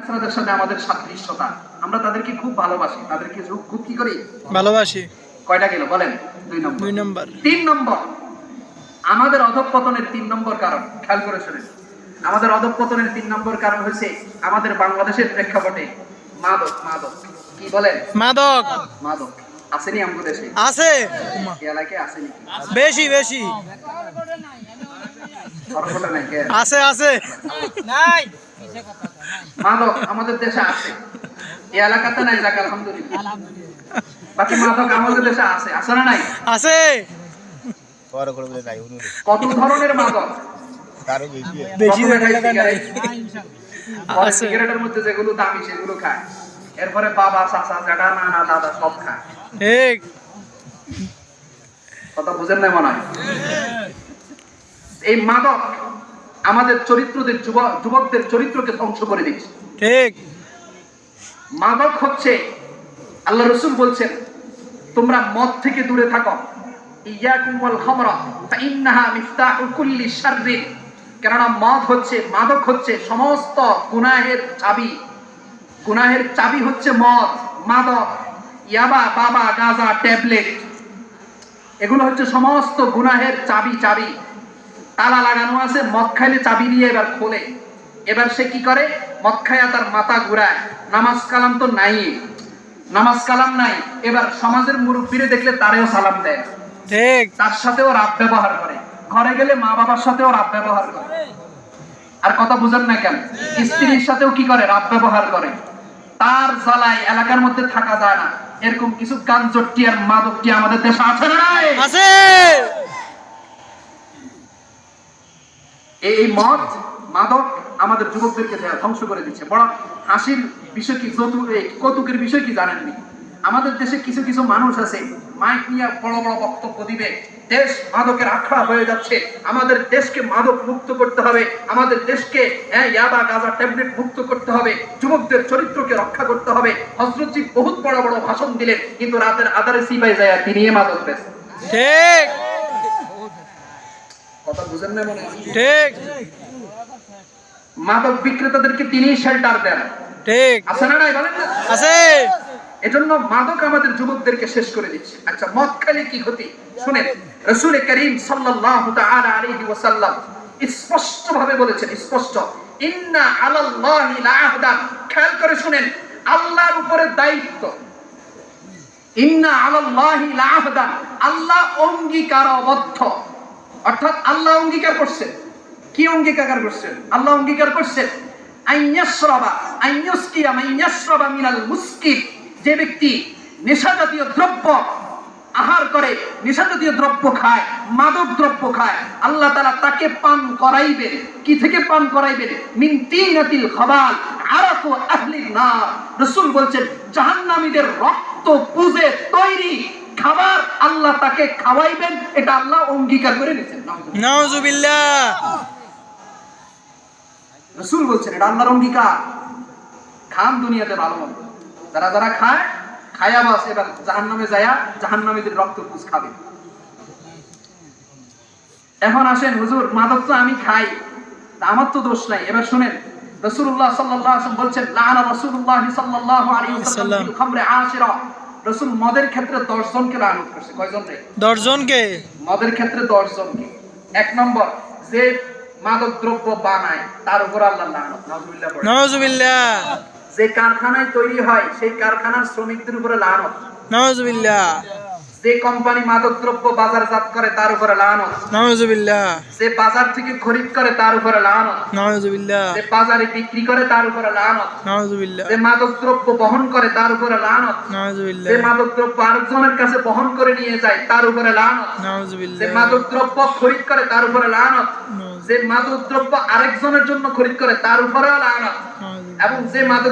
ছাত্রদের সাথে আমাদের সাদৃশ্যতা, আমরা তাদেরকে খুব ভালোবাসি, তাদেরকে খুব কি করি ভালোবাসি। কয়টা গেল বলেন? 2 নম্বর। 3 নম্বর, আমাদের অধঃপতনের 3 নম্বর কারণ, খেয়াল করে শুনেন, আমাদের অধঃপতনের 3 নম্বর কারণ হচ্ছে আমাদের বাংলাদেশের প্রেক্ষাপটে মাদক। মাদক কি বলেন? মাদক। মাদক আসেনি আমাদের দেশে? আছে, এই এলাকায় আসেনি? বেশি বেশি সরকটা নাই কে? আছে আছে নাই। মাদক আমাদের দেশে আছে, এই এলাকাতে নাই, যাক আলহামদুলিল্লাহ। বাকি মাদক আমাদের দেশে আছে, আছে না নাই? আছে। কত ধরনের মাদক? বেশি সিগারেটের মধ্যে যেগুলো দামি সেগুলো খায়, এরপরে বাবা চাচা জ্যাঠা নানা দাদা সব খায়। ঠিক কথা বুঝেন না মনে হয়? এই মাদক আমাদের চরিত্রদের যুবকদের চরিত্রকে ধ্বংস করে দিচ্ছে। ঠিক। মাদক হচ্ছে, আল্লাহ রাসূল বলছেন তোমরা মদ থেকে দূরে থাকো, ইয়াকুম ওয়াল খামরা ফাইন্নাহা মিফতাহু কুল্লি শাররিন, কেননা মদ হচ্ছে, মাদক হচ্ছে সমস্ত গুনাহের চাবি। গুনাহের চাবি হচ্ছে মদ, মাদক, ইয়াবা, বাবা, গাঁজা, ট্যাবলেট, এগুলো হচ্ছে সমস্ত গুনাহের চাবি। চাবি তালা লাগানো আছে, মদ খাইলে চাবি নিয়ে এবার খোলে। এবার সে কি করে? মদ খায়া তার মাথা ঘুরায়, নামাজ কালাম তো নাই, নামাজ কালাম নাই, এবার সমাজের মুরব্বীরে দেখলে তারেও সালাম দেয়, ঠিক, তার সাথেও রাত ব্যবহার করে, ঘরে গেলে মা বাবার সাথেও রাত ব্যবহার করে। আর কথা বুঝেন না কেন? স্ত্রীর সাথেও কি করে? রাত ব্যবহার করে। তার জ্বালায় এলাকার মধ্যে থাকা যায় না। এরকম কিছু গাঞ্জটি আর মাদকটি আমাদের দেশে আছে না নাই? আছে। এই মদ মাদক আমাদের যুবকদেরকে ধ্বংস করে দিচ্ছে। বড় হাসির বিষয় কি, কৌতুকের বিষয় কি জানেননি? আমাদের দেশে কিছু কিছু মানুষ আছে, মাইক নিয়ে বড় বড় বক্তব্য দিবে, দেশ মাদকের আখড়া হয়ে যাচ্ছে, আমাদের দেশকে মাদক মুক্ত করতে হবে, আমাদের দেশকে ইয়াবা, গাঁজা, ট্যাবলেট মুক্ত করতে হবে, যুবকদের চরিত্রকে রক্ষা করতে হবে। হযরতজি বহুত বড় বড় ভাষণ দিলেন, কিন্তু রাতের আধারে সিপাই যায় তিনি মাদক বেচেন। ঠিক। কথা বুঝেন না মনে হয়? ঠিক। মাদক বিক্রেতাদেরকে তিনি শেল্টার দেন। ঠিক আছে না নাই বলেন না? আছে। এজন্য মাদক আমাদের যুবকদেরকে শেষ করে দিচ্ছে। আচ্ছা, মদ খেলে কি ক্ষতি শুনেন, রাসূল করিম সাল্লাল্লাহু তাআলা আলাইহি ওয়াসাল্লাম স্পষ্ট ভাবে বলেছেন, স্পষ্ট, ইন্না আলাল্লাহি লাআহদান, খেয়াল করে শুনেন, আল্লাহর উপরে দায়িত্ব, ইন্না আলাল্লাহি লাআহদান, আল্লাহ অঙ্গীকারবদ্ধ, অর্থাৎ আল্লাহ অঙ্গীকার করছেন। কি অঙ্গীকার করছেন? আল্লাহ অঙ্গীকার করছেন আইয়াশরাবা আইয়ুসকিয়া মাইয়াশরাবা মিনাল মুসকির, যে ব্যক্তি নেশা জাতীয় দ্রব্য আহার করে, নেশা জাতীয় দ্রব্য খায়, মাদক দ্রব্য খায়, আল্লাহ তাআলা তাকে পান করাইবেন। কি থেকে পান করাইবেন? মিন তিনাতিল খাবাল আরাকু আহলিন নার। রাসূল বলছেন জাহান্নামীদের রক্ত পুঁজে তৈরি খাবার আল্লাহ তাকে খাওয়াইবেন, এটা আল্লাহ অঙ্গীকার করে নিয়েছেন। নাউজুবিল্লাহ। রাসূল বলছেন এটা আল্লাহর অঙ্গীকার। খান দুনিয়াতে ভালো মন্দ, যারা যারা খায়, খায়া বাস এবার জাহান্নামে যায়া জাহান্নামীদের রক্ত পুঁজ খাবে। এখন আসেন, হুজুর মাদক তো আমি খাই, আমার তো দোষ নাই। এবার শুনেন, রাসূলুল্লাহ সাল্লাল্লাহু আলাইহি ওয়াসাল্লাম বলছেন লাআনা রাসূলুল্লাহ সাল্লাল্লাহু আলাইহি ওয়াসাল্লাম ফিল খামরি আশিরা। রাসূল মদের ক্ষেত্রে 10 জনকে লানত করেছে। কয়জন রে? 10 জনকে। মদের ক্ষেত্রে 10 জনকে। 1 নম্বর, যে মাদক দ্রব্য বানায় তার উপর আল্লাহ লানত, নাউজুবিল্লাহ। নাউজুবিল্লাহ। যে কারখানায় তৈরি হয় সেই কারখানার শ্রমিকদের উপরে লানত, নাউজুবিল্লাহ। যে কোম্পানি মাদক দ্রব্য বাজারজাত করে তার উপরে লানত, নাউজুবিল্লাহ। যে বাজার থেকে খরিদ করে তার উপরে লানত, নাউজুবিল্লাহ। যে বাজারে বিক্রি করে তার উপরে লানত, নাউজুবিল্লাহ। যে মাদক দ্রব্য বহন করে তার উপরে লানত, নাউজুবিল্লাহ। যে মাদক দ্রব্য আরেকজনের কাছে বহন করে নিয়ে যায় তার উপরে লানত, নাউজুবিল্লাহ। যে মাদক দ্রব্য খরিদ করে তার উপরে লানত, যে মাদক দ্রব্য আরেকজনের জন্য খরিদ করে তার উপরেও লানত, এবং যে মাদক